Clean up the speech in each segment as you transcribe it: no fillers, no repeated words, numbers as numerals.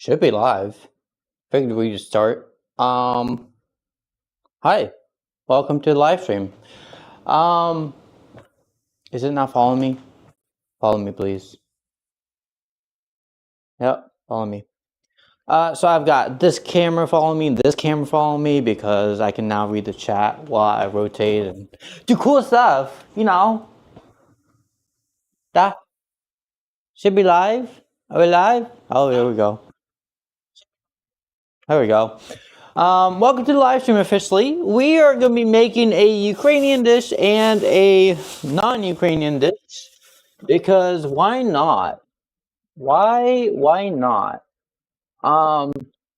Should be live. Figured we just start. Hi, welcome to the live stream. Is it not following me? Follow me, please. Yep, follow me. So I've got this camera following me, this camera following me, because I can now read the chat while I rotate and do cool stuff, you know. That should be live. Are we live? Oh, there we go. There we go. Welcome to the live stream officially. We are going to be making a Ukrainian dish and a non-Ukrainian dish because why not? Why not?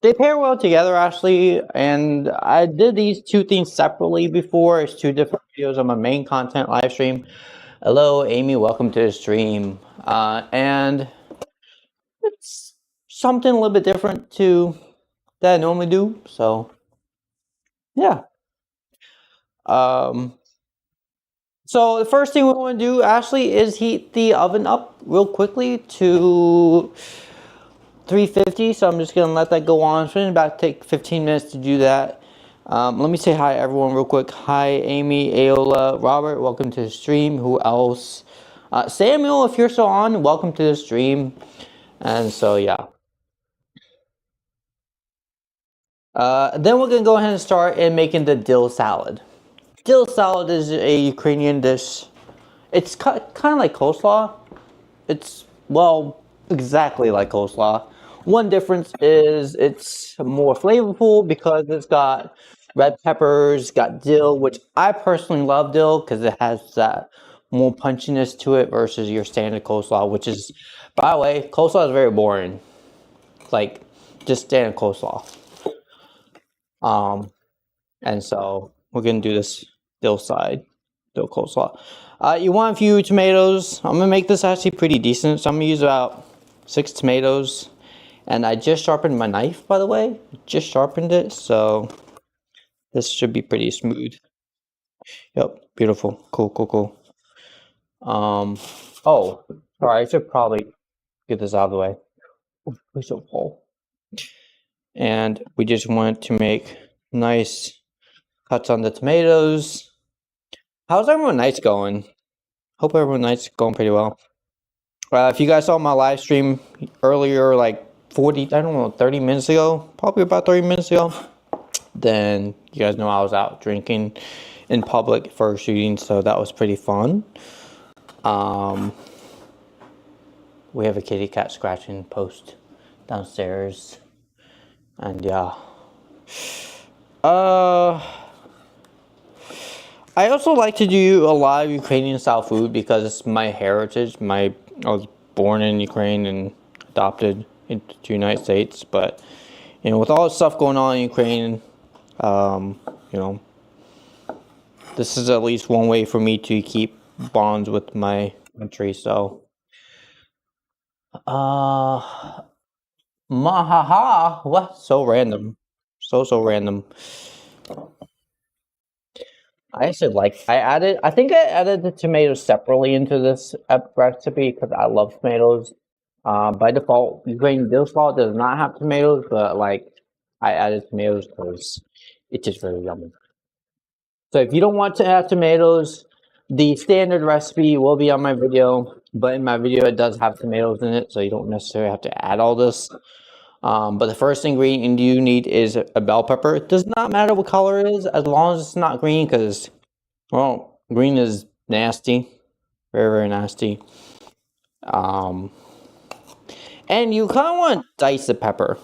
They pair well together actually, and I did these two things separately before. It's two different videos on my main content live stream. Hello, Amy. Welcome to the stream. And it's something a little bit different to that I normally do. So, yeah. So the first thing we want to do actually is heat the oven up real quickly to 350. So I'm just going to let that go on. It's going to about take 15 minutes to do that. Let me say hi everyone real quick. Hi Amy, Aola, Robert, welcome to the stream. Who else? Samuel, if you're still on, welcome to the stream. And so yeah. Then we're going to go ahead and start in making the dill salad. Dill salad is a Ukrainian dish. It's kind of like coleslaw. It's, well, exactly like coleslaw. One difference is it's more flavorful because it's got red peppers, got dill, which I personally love dill because it has that more punchiness to it versus your standard coleslaw, which is, by the way, coleslaw is very boring. Like, just standard coleslaw. And so we're going to do this dill coleslaw. You want a few tomatoes. I'm going to make this actually pretty decent. So I'm going to use about 6 tomatoes. And I just sharpened my knife, by the way. Just sharpened it. So this should be pretty smooth. Yep. Beautiful. Cool. Oh, sorry. I should probably get this out of the way. We're so full. And we just want to make nice cuts on the tomatoes. How's everyone night's going? Hope everyone night's going pretty well. If you guys saw my live stream earlier, like 30 minutes ago, probably about 30 minutes ago, then you guys know I was out drinking in public for shooting, so that was pretty fun. We have a kitty cat scratching post downstairs, and yeah. I also like to do a lot of Ukrainian style food because it's my heritage. I was born in Ukraine and adopted into the United States, but you know, with all the stuff going on in Ukraine, you know, this is at least one way for me to keep bonds with my country. So, mahaha, what? So random, so random. I think I added the tomatoes separately into this recipe because I love tomatoes. By default, Ukrainian dill salad does not have tomatoes, but like I added tomatoes because it's just very yummy. So if you don't want to add tomatoes, the standard recipe will be on my video, but in my video it does have tomatoes in it, so you don't necessarily have to add all this. But the first ingredient you need is a bell pepper. It does not matter what color it is, as long as it's not green, because, well, green is nasty. Very nasty. And you kind of want to dice the pepper.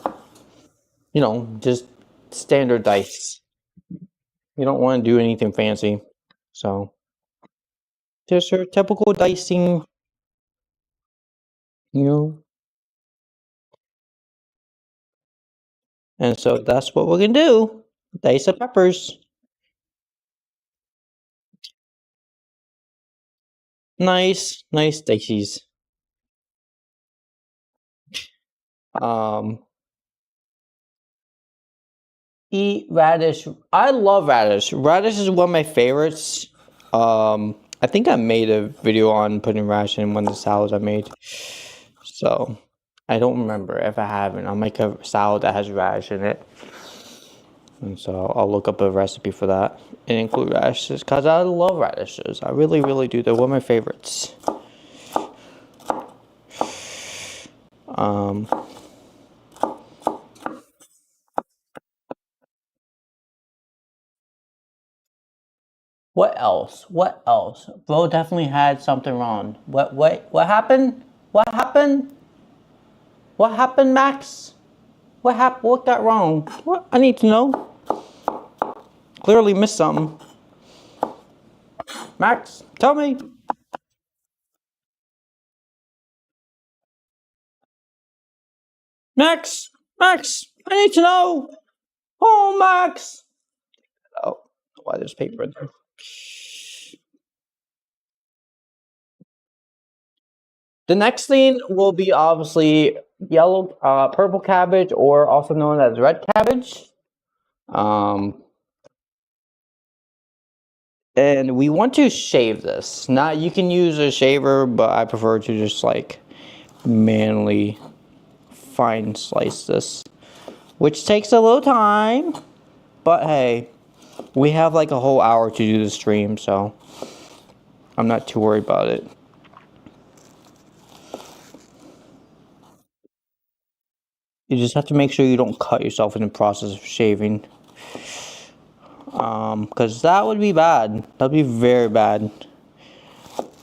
You know, just standard dice. You don't want to do anything fancy. So, just your typical dicing, you know. And so that's what we're going to do. Dice the peppers. Nice dices. Eat radish. I love radish. Radish is one of my favorites. I think I made a video on putting radish in one of the salads I made. So, I don't remember. If I haven't, I'll make a salad that has radish in it. And so I'll look up a recipe for that and include radishes because I love radishes. I really, really do. They're one of my favorites. Um, what else? What else? Bro definitely had something wrong. What happened? What happened? What happened, Max? What happened? What got wrong? What? I need to know. Clearly missed something. Max, tell me. Max, Max, I need to know. Oh, Max. Oh, why there's paper in there. The next thing will be obviously purple cabbage, or also known as red cabbage. Um, and we want to shave this. Now you can use a shaver, but I prefer to just like manually fine slice this, which takes a little time. But hey, we have like a whole hour to do the stream, so I'm not too worried about it. You just have to make sure you don't cut yourself in the process of shaving. Because that would be bad. That would be very bad.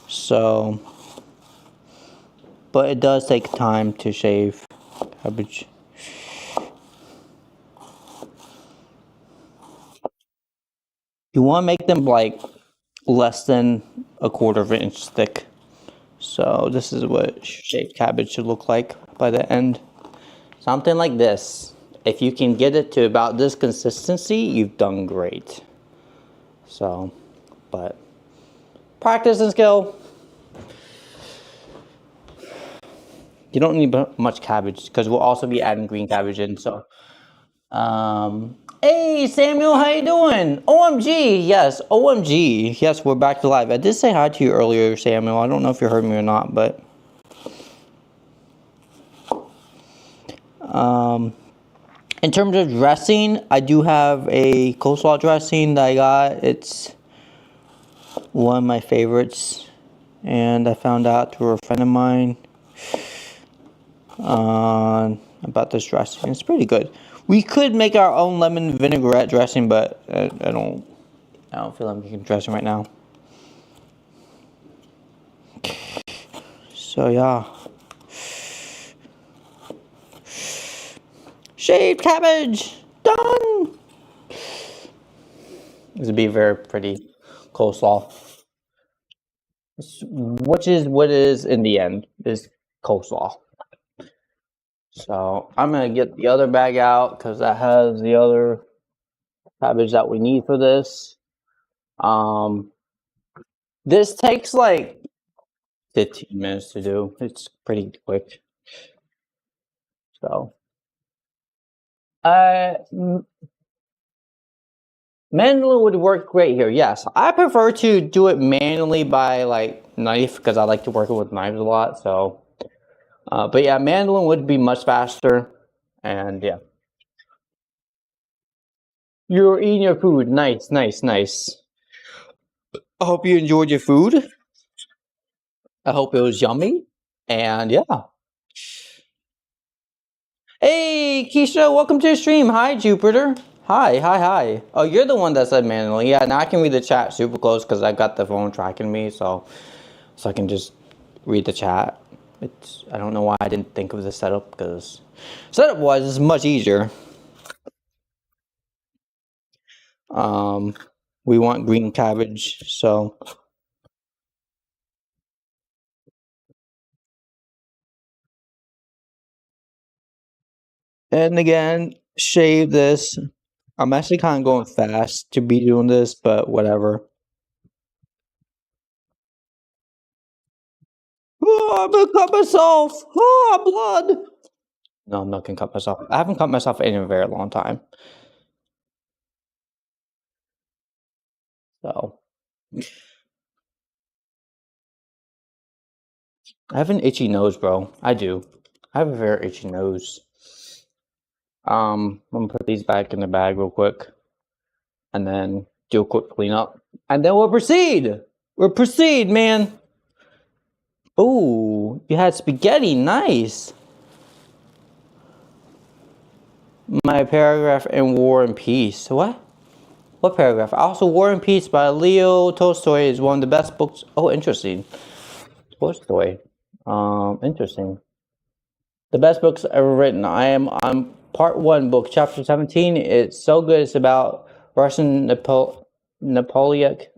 So, but it does take time to shave cabbage. You want to make them like less than a quarter of an inch thick. So this is what shaved cabbage should look like by the end. Something like this. If you can get it to about this consistency, you've done great. So, but practice and skill. You don't need much cabbage because we'll also be adding green cabbage in. So, hey Samuel, how you doing? OMG, yes, OMG, yes, we're back to live. I did say hi to you earlier, Samuel. I don't know if you heard me or not, but in terms of dressing, I do have a coleslaw dressing that I got. It's one of my favorites, and I found out through a friend of mine about this dressing. It's pretty good. We could make our own lemon vinaigrette dressing, but I don't feel like making dressing right now. So yeah, shaved cabbage done. This would be a very pretty coleslaw, which is what it is in the end, is coleslaw. So I'm gonna get the other bag out because that has the other cabbage that we need for this. This takes like 15 minutes to do. It's pretty quick. So, manually would work great here. Yes, I prefer to do it manually by like knife because I like to work with knives a lot. So, but yeah, manually would be much faster. And yeah, you're eating your food. Nice, nice, nice. I hope you enjoyed your food. I hope it was yummy. And yeah. Hey, Keisha, welcome to the stream. Hi, Jupiter. Hi, hi, hi. Oh, you're the one that said manually. Yeah, now I can read the chat super close because I got the phone tracking me, so I can just read the chat. I don't know why I didn't think of the setup because setup-wise is much easier. We want green cabbage, so. And again, shave this. I'm actually kind of going fast to be doing this, but whatever. Oh, I'm gonna cut myself. Oh, blood. No, I'm not gonna cut myself. I haven't cut myself in a very long time. So I have an itchy nose, bro. I do. I have a very itchy nose. I'm gonna put these back in the bag real quick, and then do a quick cleanup, and then we'll proceed. We'll proceed, man. Ooh, you had spaghetti. Nice. My paragraph in War and Peace. What? What paragraph? Also, War and Peace by Leo Tolstoy is one of the best books. Oh, interesting. Tolstoy. Interesting. The best books ever written. I am on part 1, book chapter 17. It's so good. It's about Russian Napoleonic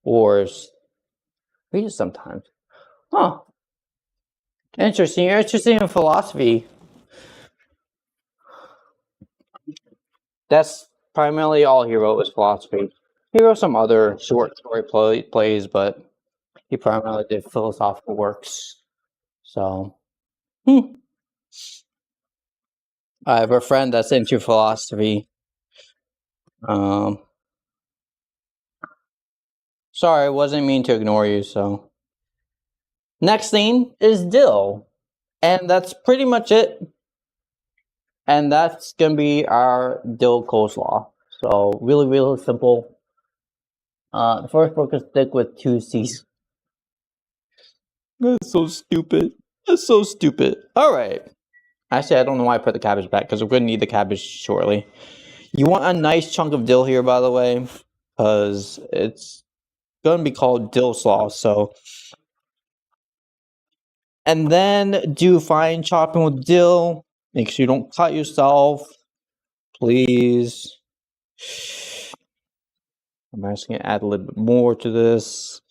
wars. Read it sometimes. Huh. Interesting. You're interested in philosophy. That's primarily all he wrote was philosophy. He wrote some other short story plays, but he primarily did philosophical works. So, I have a friend that's into philosophy. Sorry, I wasn't mean to ignore you, so. Next thing is dill. And that's pretty much it. And that's going to be our dill coleslaw. So, really, really simple. The first book is thick with 2 C's. That's so stupid. That's so stupid. Alright. Actually, I don't know why I put the cabbage back, because we're going to need the cabbage shortly. You want a nice chunk of dill here, by the way, because it's going to be called dill slaw, so. And then do fine chopping with dill. Make sure you don't cut yourself, please. I'm actually going to add a little bit more to this.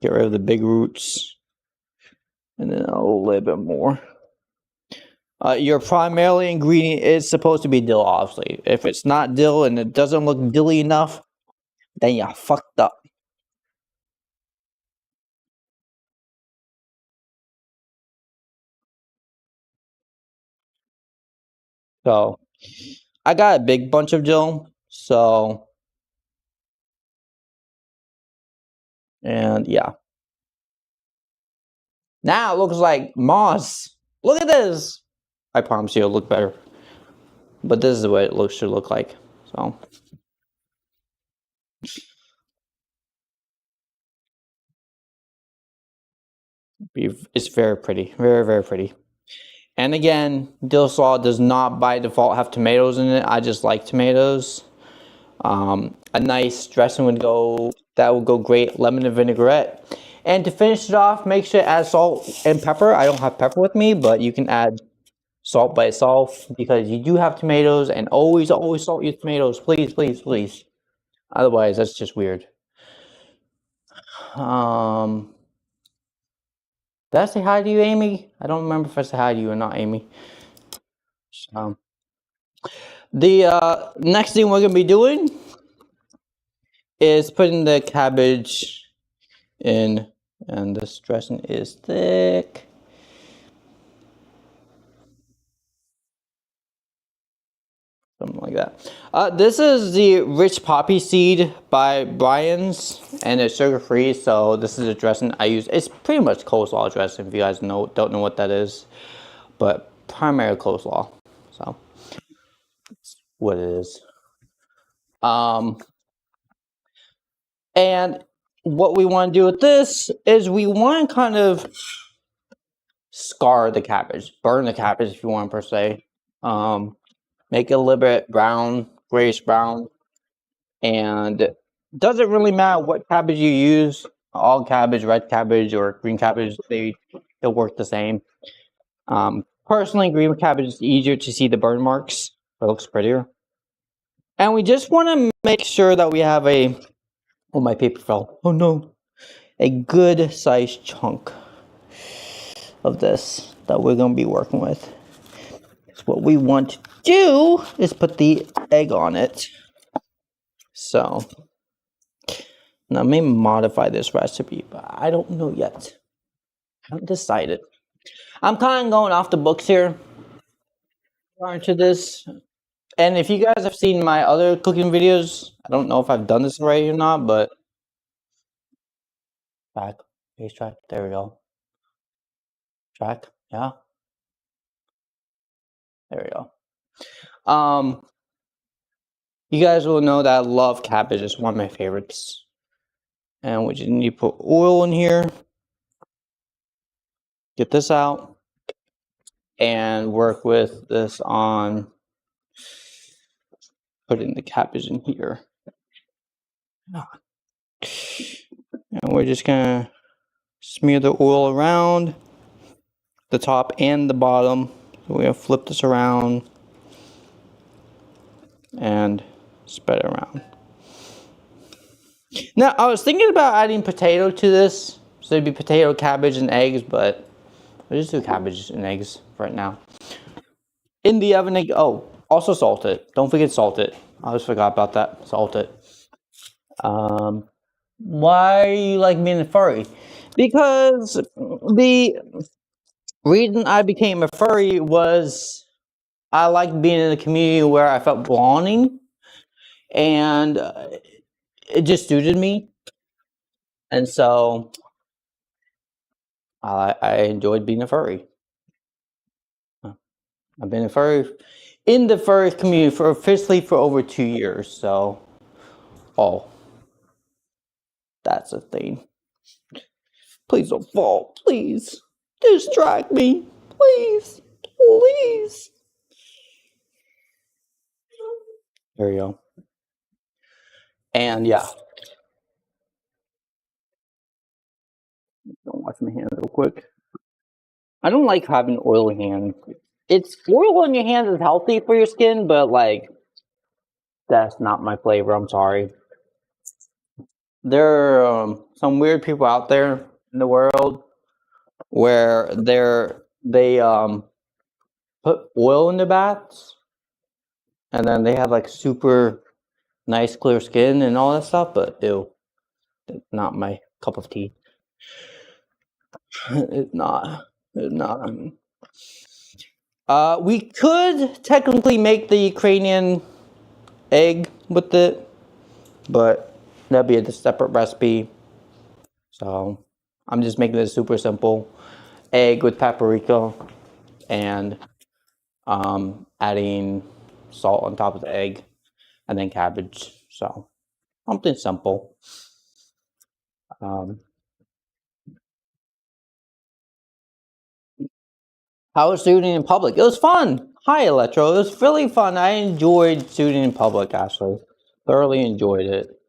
Get rid of the big roots. And then a little bit more. Your primary ingredient is supposed to be dill, obviously. If it's not dill and it doesn't look dilly enough, then you fucked up. So, I got a big bunch of dill, so, and yeah. Now it looks like moss. Look at this. I promise you it'll look better. But this is what it should look like. So. It's very pretty. Very, very pretty. And again, dill slaw does not by default have tomatoes in it. I just like tomatoes. A nice dressing would go great. Lemon and vinaigrette. And to finish it off, make sure to add salt and pepper. I don't have pepper with me, but you can add salt by itself because you do have tomatoes, and always salt your tomatoes. Please, please, please. Otherwise, that's just weird. Did I say hi to you, Amy? I don't remember if I said hi to you or not, Amy. The next thing we're going to be doing is putting the cabbage in, and this dressing is thick. Something like that. This is the Rich Poppy Seed by Brian's, and it's sugar-free, so this is a dressing I use. It's pretty much coleslaw dressing, if you guys don't know what that is, but primary coleslaw, so that's what it is. And what we want to do with this is we want to kind of scar the cabbage, burn the cabbage if you want, per se. Make it a little bit brown, grayish brown, and doesn't really matter what cabbage you use. All cabbage, red cabbage, or green cabbage, they'll work the same. Personally, green cabbage is easier to see the burn marks. It looks prettier. And we just want to make sure that we have oh, my paper fell. Oh no. A good sized chunk of this that we're going to be working with. So what we want to do is put the egg on it. So, now I may modify this recipe, but I don't know yet. I haven't decided. I'm kind of going off the books here. Prior to this. And if you guys have seen my other cooking videos, I don't know if I've done this right or not, but track, face track, there we go. Track. Yeah. There we go. You guys will know that I love cabbage. It's one of my favorites. And we just need to put oil in here. Get this out. And work with this on putting the cabbage in here. And we're just gonna smear the oil around the top and the bottom. So we're gonna flip this around and spread it around. Now, I was thinking about adding potato to this. So it'd be potato, cabbage, and eggs, but we'll just do cabbage and eggs right now. In the oven, oh, also salt it. Don't forget salt it. I always forgot about that. Salt it. Why you like being a furry? Because the reason I became a furry was I like being in a community where I felt belonging, and it just suited me. And so I enjoyed being a furry. I've been a furry in the furry community for officially for over 2 years. So, that's a thing. Please don't fall. Please distract me. Please, please. There you go. And yeah. Don't wash my hands real quick. I don't like having oily hands. It's oil on your hands is healthy for your skin, but like that's not my flavor. I'm sorry. There are some weird people out there in the world where they put oil in their baths, and then they have like super nice clear skin and all that stuff. But ew, it's not my cup of tea. It's not. It's not. We could technically make the Ukrainian egg with it, but that'd be a separate recipe. So I'm just making it super simple. Egg with paprika and adding salt on top of the egg and then cabbage. So something simple. How was shooting in public? It was fun. Hi, Electro. It was really fun. I enjoyed shooting in public, actually. Thoroughly enjoyed it.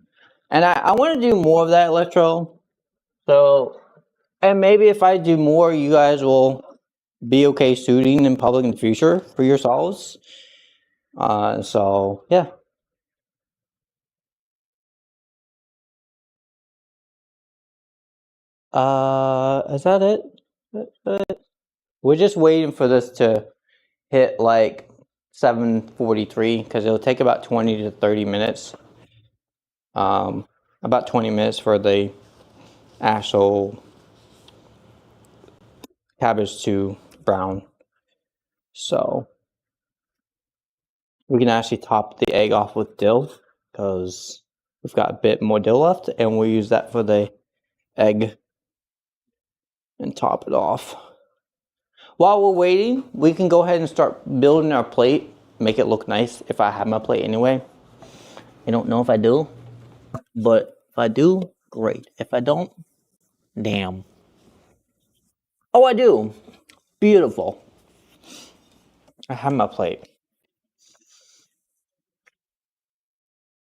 And I want to do more of that, Electro. So, and maybe if I do more, you guys will be okay shooting in public in the future for yourselves. So, yeah. Is that it? We're just waiting for this to hit like 7:43 because it'll take about 20 to 30 minutes. About 20 minutes for the actual cabbage to brown. So we can actually top the egg off with dill because we've got a bit more dill left, and we'll use that for the egg and top it off. While we're waiting, we can go ahead and start building our plate, make it look nice if I have my plate anyway. I don't know if I do, but if I do, great. If I don't, damn. Oh, I do. Beautiful. I have my plate.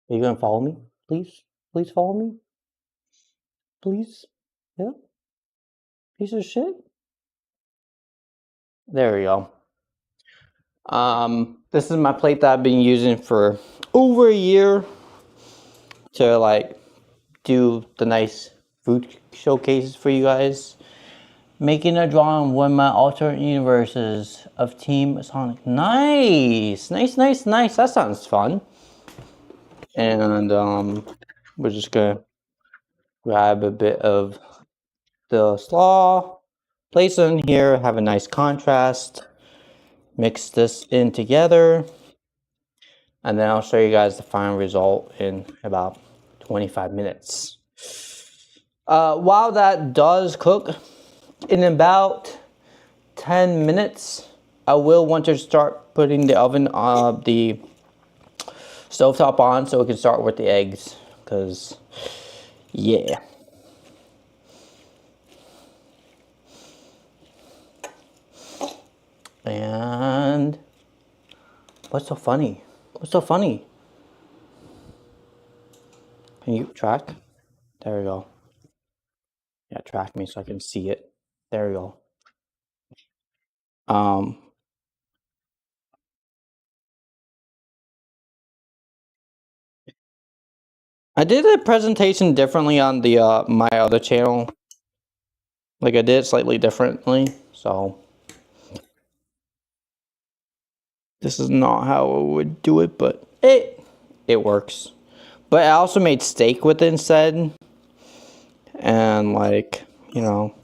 Are you gonna follow me? Please? Please follow me? Please? Yeah? Piece of shit? There we go. This is my plate that I've been using for over a year to like do the nice food showcases for you guys. Making a drawing with my alternate universes of Team Sonic. Nice! Nice, nice, nice. That sounds fun. And we're just gonna grab a bit of the slaw, place it in here, have a nice contrast, mix this in together, and then I'll show you guys the final result in about 25 minutes. While that does cook, in about 10 minutes. I will want to start putting the oven, the stovetop on so we can start with the eggs. Because, yeah. And what's so funny? What's so funny? Can you track? There we go. Yeah, track me so I can see it. There we go. I did a presentation differently on the my other channel. Like I did it slightly differently, so this is not how I would do it, but it works. But I also made steak with it instead, and like, you know,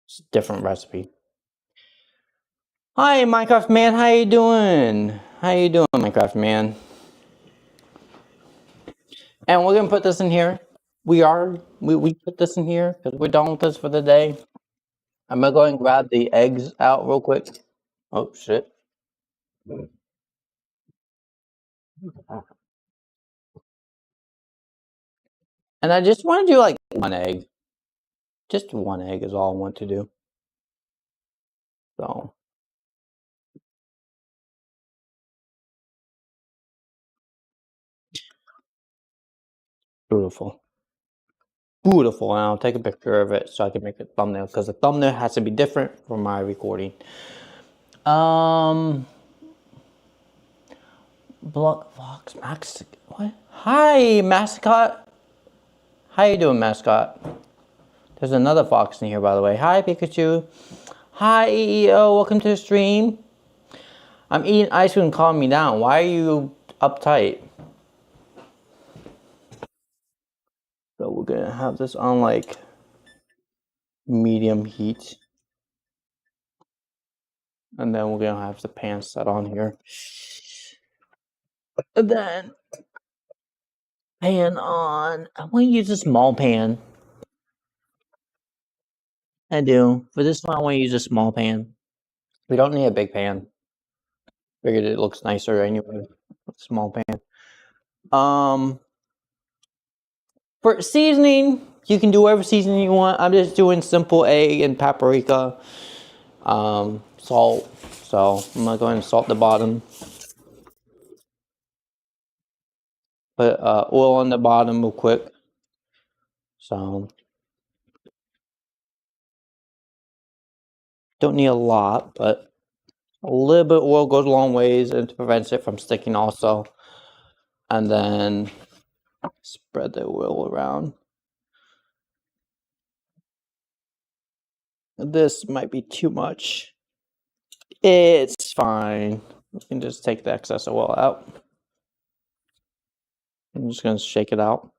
it's a different recipe. Hi, Minecraft man, how you doing? How you doing, Minecraft man? And we're gonna put this in here. We put this in here because we're done with this for the day. I'm gonna go and grab the eggs out real quick. Oh shit. And I just want to do like one egg. Just one egg is all I want to do. So beautiful. Beautiful. And I'll take a picture of it so I can make a thumbnail because the thumbnail has to be different for my recording. Block Fox Max. What? Hi, mascot. How you doing, mascot? There's another fox in here, by the way. Hi, Pikachu. Hi, EEO. Welcome to the stream. I'm eating ice cream. Calm me down. Why are you uptight? So we're gonna have this on like medium heat. And then we're gonna have the pan set on here. And then pan on. I want to use a small pan. I do. For this one, I want to use a small pan. We don't need a big pan. Figured it looks nicer anyway. Small pan. For seasoning, you can do whatever seasoning you want. I'm just doing simple egg and paprika, salt. So I'm gonna go ahead and salt the bottom. Put oil on the bottom real quick. So don't need a lot, but a little bit of oil goes a long ways and prevents it from sticking also. And then spread the oil around. This might be too much. It's fine. You can just take the excess oil out. I'm just gonna shake it out.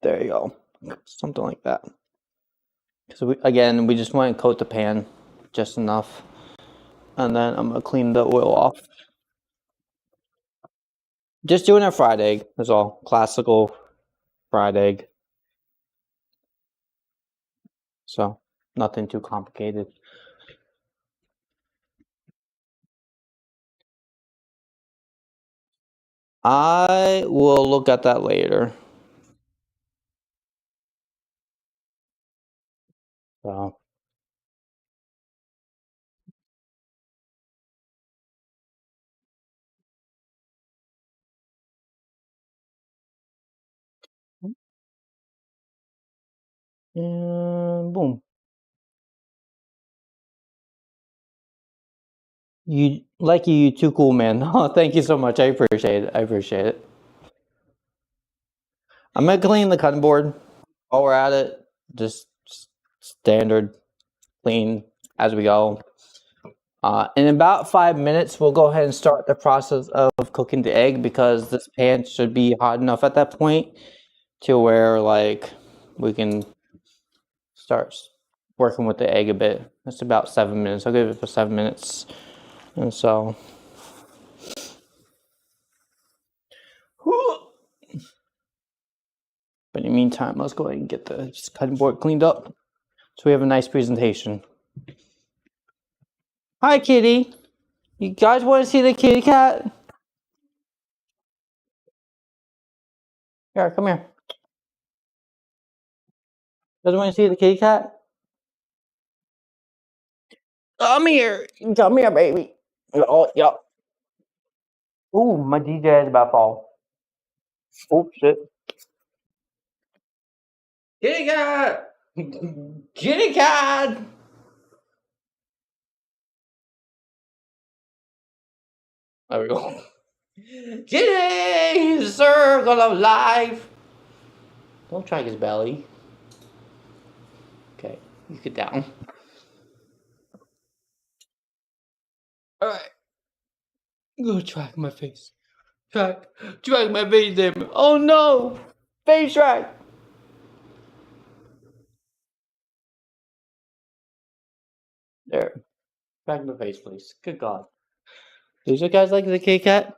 There you go. Something like that. So we just want to coat the pan just enough. And then I'm gonna clean the oil off. Just doing a fried egg, that's all. Classical fried egg. So nothing too complicated. I will look at that later. So and boom. You too cool, man. Oh, thank you so much. I appreciate it. I appreciate it. I'm gonna clean the cutting board while we're at it. Just standard clean as we go. In about 5 minutes, we'll go ahead and start the process of cooking the egg because this pan should be hot enough at that point to where like we can start working with the egg a bit. That's about 7 minutes. I'll give it for 7 minutes. And so But in the meantime, let's go ahead and get the cutting board cleaned up so we have a nice presentation. Hi, kitty. You guys want to see the kitty cat? Here, come here. You guys want to see the kitty cat? Come here. Come here, baby. Oh, yep. Ooh, my DJ is about to fall. Oh, shit. Kitty cat! Kitty cat! There we go. Kitty! Circle of life! Don't track his belly. Okay, you get down. Alright. Go track my face. Track my face, damn it. Oh no! Face track! There. Track my face, please. Good God. These are guys like the kitty cat?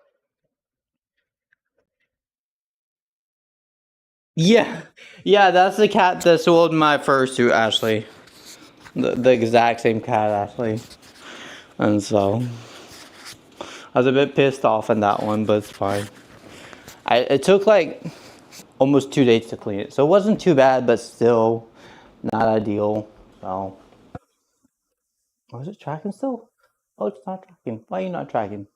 Yeah. Yeah, that's the cat that sold my fursuit, Ashley. The exact same cat, Ashley. And so I was a bit pissed off on that one, but it's fine. It took like almost 2 days to clean it, so it wasn't too bad, but still not ideal. So, is it tracking still? Oh, it's not tracking. Why are you not tracking?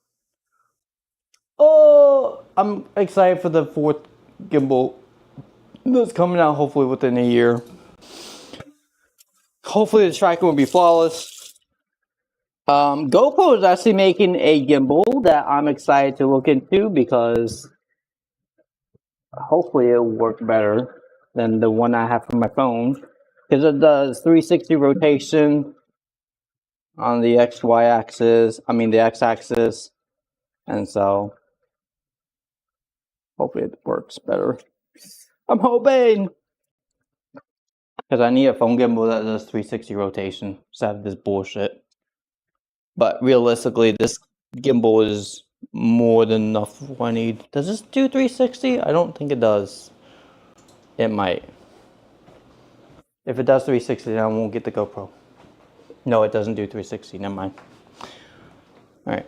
Oh, I'm excited for the 4th gimbal that's coming out hopefully within a year. Hopefully the tracking will be flawless. GoPro is actually making a gimbal that I'm excited to look into because hopefully it'll work better than the one I have for my phone. Because it does 360 rotation on the XY axis, the X axis, and so hopefully it works better. I'm hoping! Because I need a phone gimbal that does 360 rotation instead of this bullshit. But realistically, this gimbal is more than enough for what I need. Does this do 360? I don't think it does. It might. If it does 360, then I won't get the GoPro. No, it doesn't do 360. Never mind. Alright.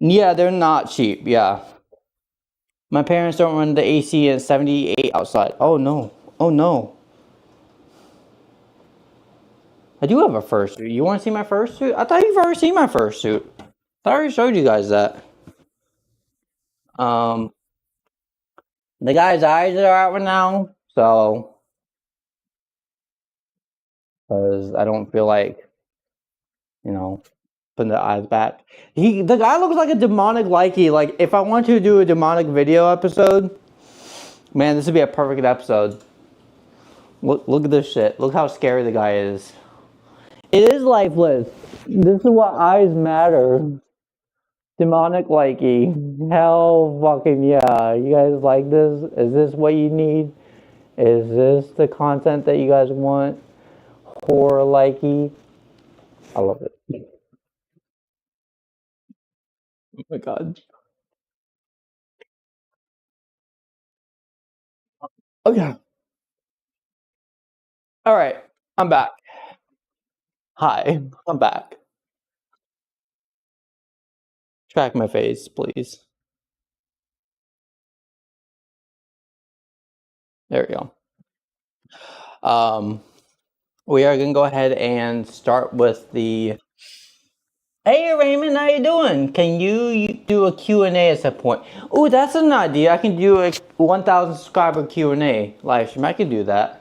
Yeah, they're not cheap. Yeah. My parents don't run the AC at 78 outside. Oh no. Oh no. I do have a fursuit. You want to see my fursuit? I thought you've already seen my fursuit. I already showed you guys that. The guy's eyes are out right now, so because I don't feel like, putting the eyes back. The guy looks like a demonic likey. Like if I want to do a demonic video episode, man, this would be a perfect episode. Look at this shit. Look how scary the guy is. It is lifeless. This is what eyes matter. Demonic likey. Hell fucking yeah. You guys like this? Is this what you need? Is this the content that you guys want? Horror likey. I love it. Oh my god. Okay. Alright. I'm back. Hi. I'm back. Track my face, please. There we go. We are gonna go ahead and start with the. Hey Raymond, how you doing? Can you do a Q&A at some point? Oh, that's an idea. I can do a 1,000 subscriber Q&A live stream. I can do that.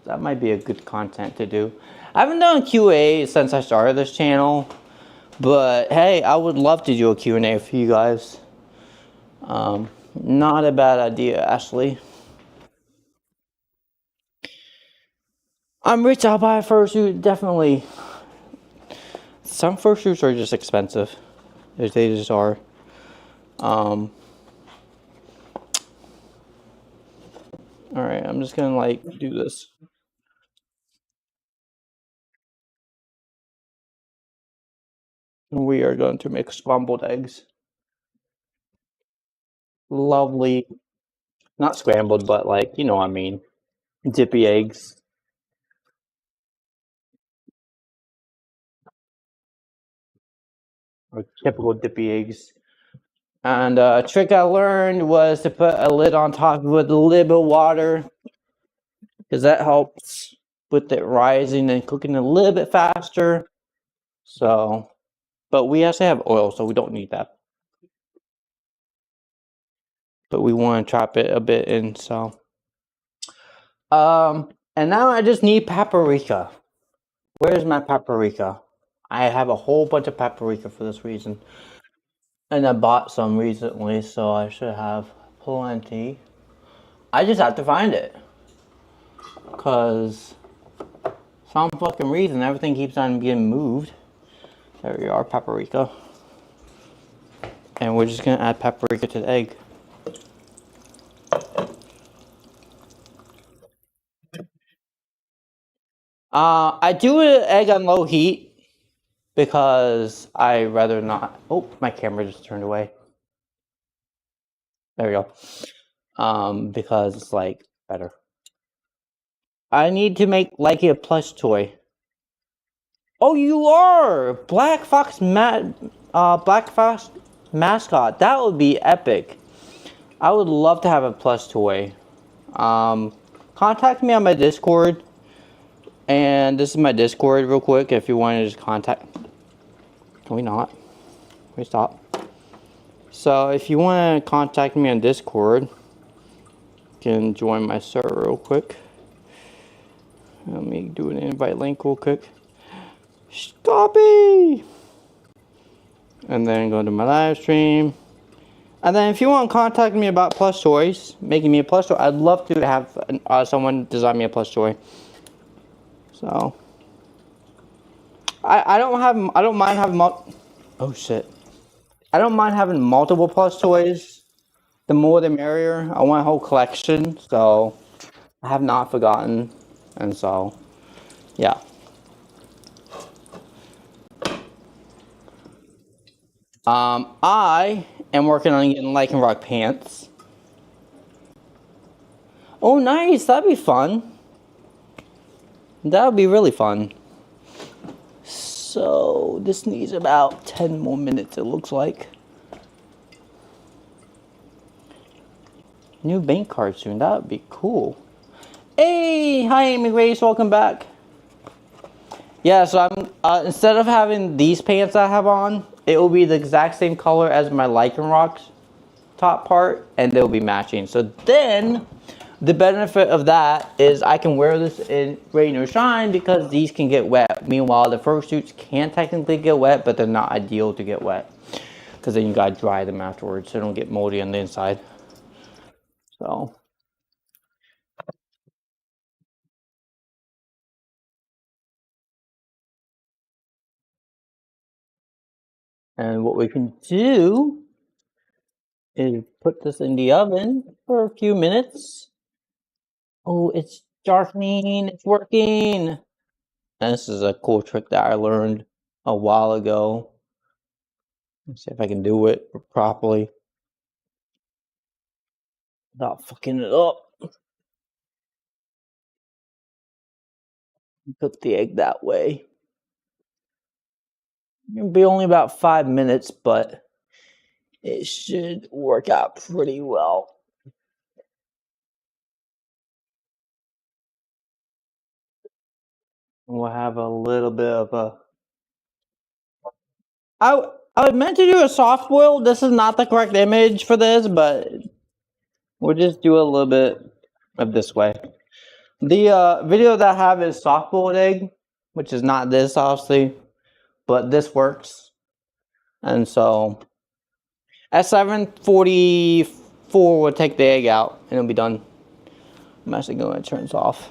That might be a good content to do. I haven't done a Q&A since I started this channel, but hey, I would love to do a Q&A for you guys. Not a bad idea, Ashley. I'm rich. I'll buy a fursuit, definitely. Some fursuits are just expensive. They just are. Alright, I'm just gonna do this. We are going to make scrambled eggs. Lovely, not scrambled, but like, you know what I mean, dippy eggs. Or typical dippy eggs. And a trick I learned was to put a lid on top with a little bit of water, because that helps with it rising and cooking a little bit faster. So, but we actually have oil, so we don't need that. But we want to chop it a bit in, so. And now I just need paprika. Where's my paprika? I have a whole bunch of paprika for this reason. And I bought some recently, so I should have plenty. I just have to find it. Because some fucking reason everything keeps on getting moved. There we are, paprika. And we're just gonna add paprika to the egg. I do an egg on low heat because I rather not. Oh, my camera just turned away. There we go. Because it's like better. I need to make like a plush toy. Oh, you are Black Fox mascot. That would be epic. I would love to have a plush toy. Contact me on my Discord. And this is my Discord real quick if you want to just contact. Can we not? Can we stop? So if you want to contact me on Discord, you can join my server real quick. Let me do an invite link real quick. Copy! And then go to my live stream. And then if you want to contact me about plush toys, making me a plush toy, I'd love to have someone design me a plush toy. So I don't mind having oh shit. I don't mind having multiple plush toys. The more the merrier. I want a whole collection, so I have not forgotten. And so yeah. I am working on getting Lycan Rock pants. Oh nice, that'd be fun. That would be really fun. So this needs about 10 more minutes, it looks like. New bank card soon, that would be cool. Hey, hi Amy Grace, welcome back. Yeah, so I'm instead of having these pants I have on, it will be the exact same color as my Lycan Rocks top part, and they'll be matching. So then the benefit of that is I can wear this in rain or shine because these can get wet. Meanwhile, the fursuits can technically get wet, but they're not ideal to get wet because then you gotta dry them afterwards so they don't get moldy on the inside. So. And what we can do is put this in the oven for a few minutes. Oh, it's darkening, it's working. And this is a cool trick that I learned a while ago. Let's see if I can do it properly without fucking it up. Cook the egg that way. It'll be only about 5 minutes, but it should work out pretty well. We'll have a little bit of a... I was meant to do a soft boil. This is not the correct image for this, but we'll just do a little bit of this way. The video that I have is soft boiled egg, which is not this obviously, but this works. And so at 7:44 we'll take the egg out and it'll be done. I'm actually going to turn this off.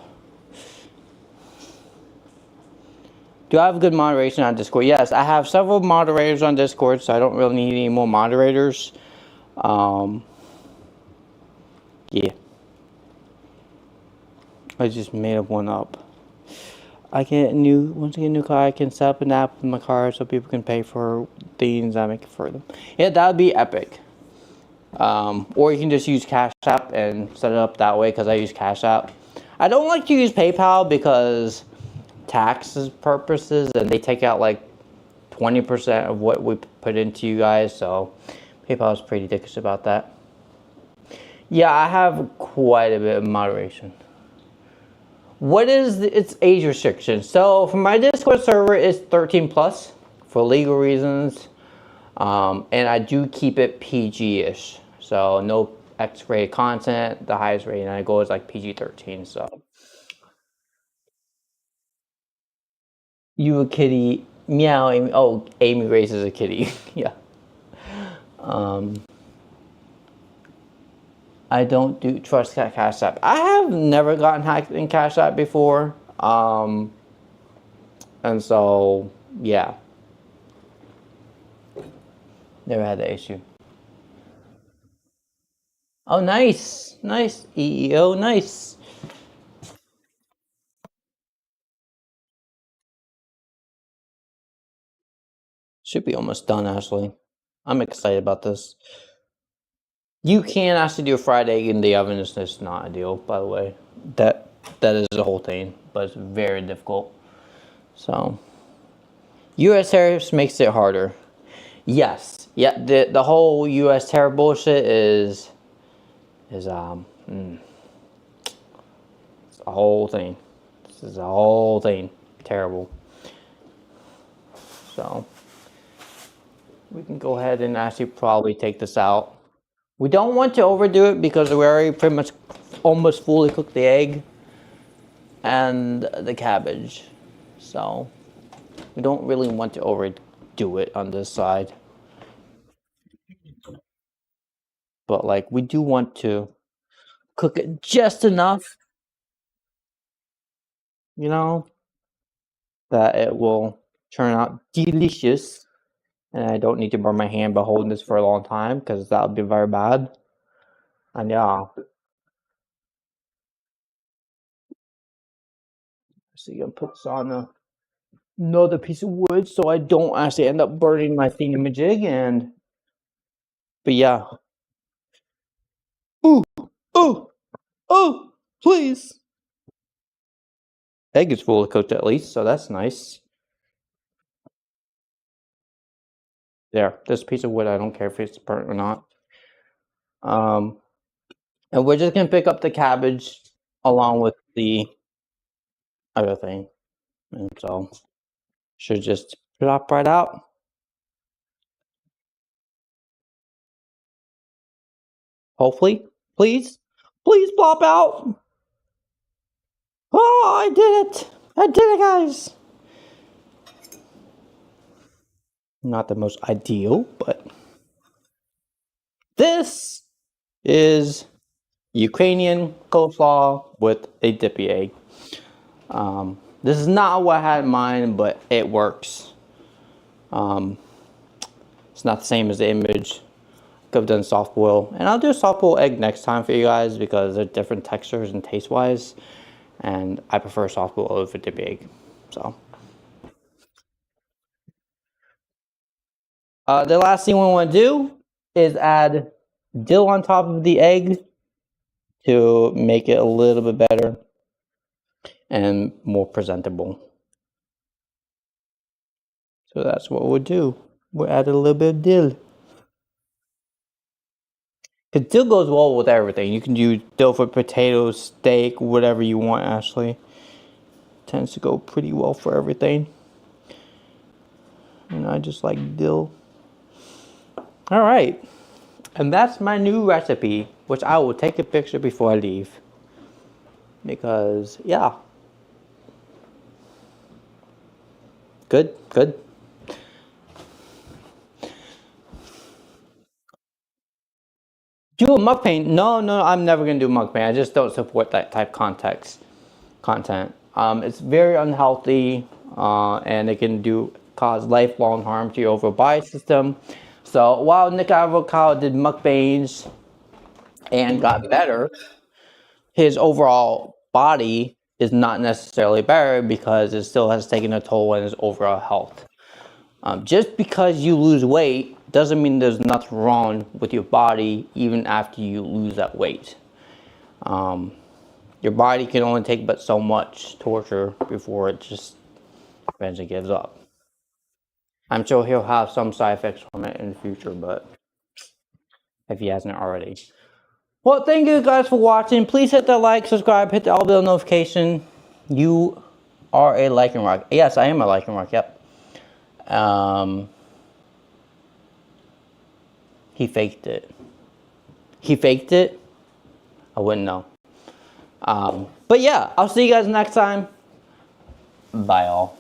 Do I have good moderation on Discord? Yes, I have several moderators on Discord, so I don't really need any more moderators. Yeah. I just made one up. once I get a new car, I can set up an app with my car so people can pay for things I make for them. Yeah, that would be epic. Or you can just use Cash App and set it up that way because I use Cash App. I don't like to use PayPal because taxes purposes and they take out like 20% of what we put into you guys, so PayPal is pretty dickish about that. Yeah, I have quite a bit of moderation. What is its age restriction? So for my Discord server, it's 13 plus for legal reasons, and I do keep it PG-ish. So no X-rated content. The highest rating I go is like PG-13. So you a kitty? Meow. Amy. Oh, Amy raises a kitty. Yeah. I don't do trust Cash App. I have never gotten hacked in Cash App before. And so, yeah. Never had the issue. Oh, nice. Nice. EEO, nice. Should be almost done, actually. I'm excited about this. You can actually do a fried egg in the oven. It's just not ideal, by the way. That is the whole thing, but it's very difficult. So, U.S. tariffs makes it harder. Yes, yeah. The whole U.S. tariff bullshit is it's a whole thing. This is a whole thing. Terrible. So we can go ahead and actually probably take this out. We don't want to overdo it because we already pretty much almost fully cooked the egg and the cabbage. So we don't really want to overdo it on this side. But like we do want to cook it just enough, you know, that it will turn out delicious. And I don't need to burn my hand by holding this for a long time because that would be very bad. And yeah. So you're gonna put this on another piece of wood so I don't actually end up burning my thingamajig. But yeah. Ooh, ooh, oh, please. Egg is fully cooked at least, so that's nice. There, this piece of wood, I don't care if it's burnt or not. And we're just gonna pick up the cabbage along with the other thing. And so should just plop right out. Hopefully. Please. Please plop out. Oh, I did it. I did it, guys. Not the most ideal, but this is Ukrainian coleslaw with a dippy egg. This is not what I had in mind, but it works. It's not the same as the image. Could have done soft boil, and I'll do a soft boil egg next time for you guys because they're different textures and taste wise, and I prefer soft boil over dippy egg. So the last thing we want to do is add dill on top of the egg to make it a little bit better and more presentable. So that's what we'll do. We'll add a little bit of dill. Because dill goes well with everything. You can use dill for potatoes, steak, whatever you want, actually. Tends to go pretty well for everything. And I just like dill. Alright. And that's my new recipe, which I will take a picture before I leave. Because, yeah. Good, good. Do a mukbang? No, I'm never gonna do mukbang. I just don't support that type content. It's very unhealthy, and it can cause lifelong harm to your overall body system. So while Nick Avocado did mukbangs and got better, his overall body is not necessarily better because it still has taken a toll on his overall health. Just because you lose weight doesn't mean there's nothing wrong with your body even after you lose that weight. Your body can only take but so much torture before it just eventually gives up. I'm sure he'll have some side effects from it in the future, but if he hasn't already. Well, thank you guys for watching. Please hit that like, subscribe, hit the all bell notification. You are a liking rock. Yes, I am a liking rock, yep. He faked it. He faked it? I wouldn't know. But yeah, I'll see you guys next time. Bye, all.